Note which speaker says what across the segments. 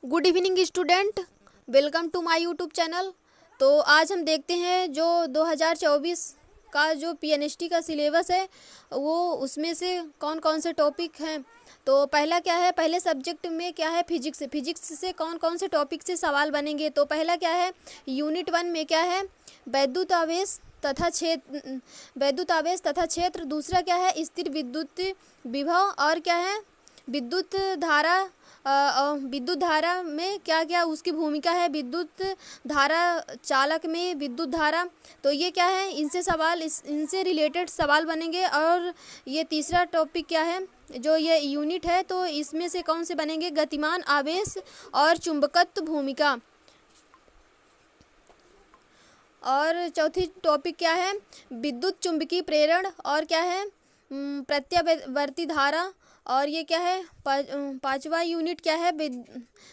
Speaker 1: Good evening student, welcome to my YouTube channel. तो आज हम देखते हैं जो 2024 का जो पीएनएसटी का सिलेबस है वो उसमें से कौन कौन से टॉपिक हैं। तो पहला क्या है, पहले सब्जेक्ट में क्या है, फिजिक्स से कौन कौन से टॉपिक से सवाल बनेंगे। तो पहला क्या है, यूनिट 1 में क्या है, वैद्युत आवेश तथा क्षेत्र। दूसरा क्या है, स्थिर विद्युत विभव और क्या है, विद्युत धारा। विद्युत धारा में क्या क्या उसकी भूमिका है, विद्युत धारा चालक में विद्युत धारा। तो ये क्या है, इनसे रिलेटेड सवाल बनेंगे। और ये तीसरा टॉपिक क्या है, जो ये यूनिट है तो इसमें से कौन से बनेंगे, गतिमान आवेश और चुंबकत्व भूमिका। और चौथी टॉपिक क्या है, विद्युत चुंबकीय प्रेरण और क्या है, प्रत्यावर्ती धारा। और ये क्या है, पांचवा यूनिट क्या है,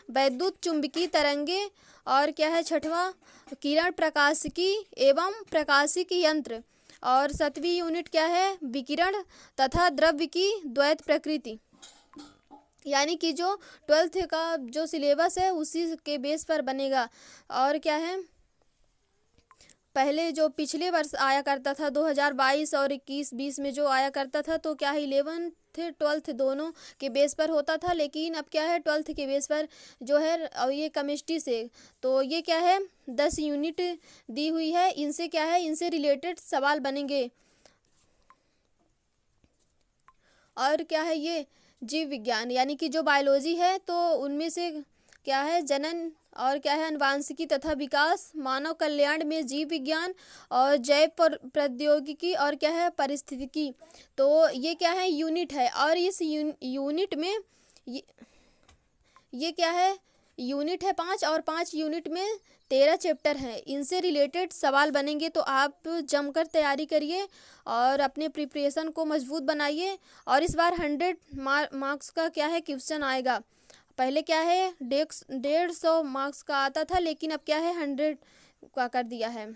Speaker 1: वैद्युत चुंबकीय तरंगे। और क्या है, छठवां किरण प्रकाशिकी एवं प्रकाशिकी यंत्र। और सातवीं यूनिट क्या है, विकिरण तथा द्रव्य की द्वैत प्रकृति। यानी कि जो 12th का जो सिलेबस है उसी के बेस पर बनेगा। और क्या है, पहले जो पिछले वर्ष आया करता था 2022 और 21-20 में जो आया करता था, तो क्या है 11th 12th दोनों के बेस पर होता था। लेकिन अब क्या है, 12th के बेस पर जो है, और ये केमिस्ट्री से। तो ये क्या है, 10 यूनिट दी हुई है, इनसे क्या है, इनसे रिलेटेड सवाल बनेंगे। और क्या है, ये जीव विज्ञान यानी कि जो बायोलॉजी है, तो उनमें से क्या है, जनन और क्या है, अनुवांशिकी तथा विकास, मानव कल्याण में जीव विज्ञान और जैव प्रौद्योगिकी और क्या है, पारिस्थितिकी। तो ये क्या है, यूनिट है। और इस यूनिट में ये क्या है, यूनिट है 5 और 5 यूनिट में 13 चैप्टर हैं। इनसे रिलेटेड सवाल बनेंगे। तो आप जमकर तैयारी करिए और अपने प्रिपरेशन को मजबूत बनाइए। और इस बार 100 मार्क्स का क्या है, क्वेश्चन आएगा। पहले क्या है, 150 मार्क्स का आता था, लेकिन अब क्या है, 100 का कर दिया है।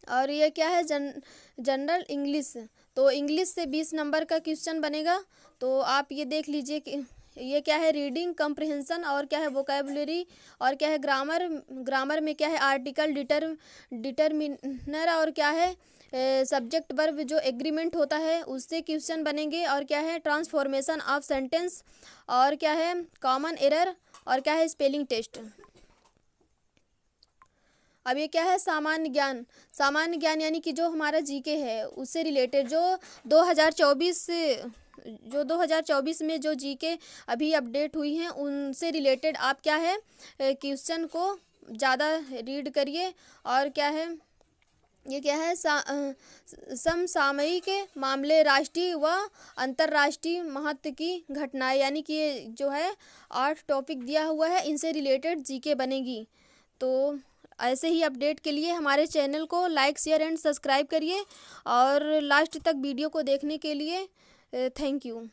Speaker 1: और ये क्या है, जनरल इंग्लिश। तो इंग्लिश से 20 नंबर का क्वेश्चन बनेगा। तो आप ये देख लीजिए कि ये क्या है, रीडिंग कम्प्रिहेंशन और क्या है, वोकैबुलरी और क्या है, ग्रामर में क्या है, आर्टिकल डिटरमिनर और क्या है, सब्जेक्ट वर्ब जो एग्रीमेंट होता है उससे क्वेश्चन बनेंगे। और क्या है, ट्रांसफॉर्मेशन ऑफ सेंटेंस और क्या है, कॉमन एरर और क्या है, स्पेलिंग टेस्ट। अब ये क्या है, सामान्य ज्ञान यानी कि जो हमारा जीके है उससे रिलेटेड, जो 2024 में जो जीके अभी अपडेट हुई हैं उनसे रिलेटेड आप क्या है, क्वेश्चन को ज़्यादा रीड करिए। और क्या है, ये क्या है, समसामयिक मामले, राष्ट्रीय व अंतर्राष्ट्रीय महत्व की घटनाएं। यानी कि ये जो है 8 टॉपिक दिया हुआ है, इनसे रिलेटेड जीके बनेगी। तो ऐसे ही अपडेट के लिए हमारे चैनल को लाइक, शेयर एंड सब्सक्राइब करिए। और लास्ट तक वीडियो को देखने के लिए थैंक यू।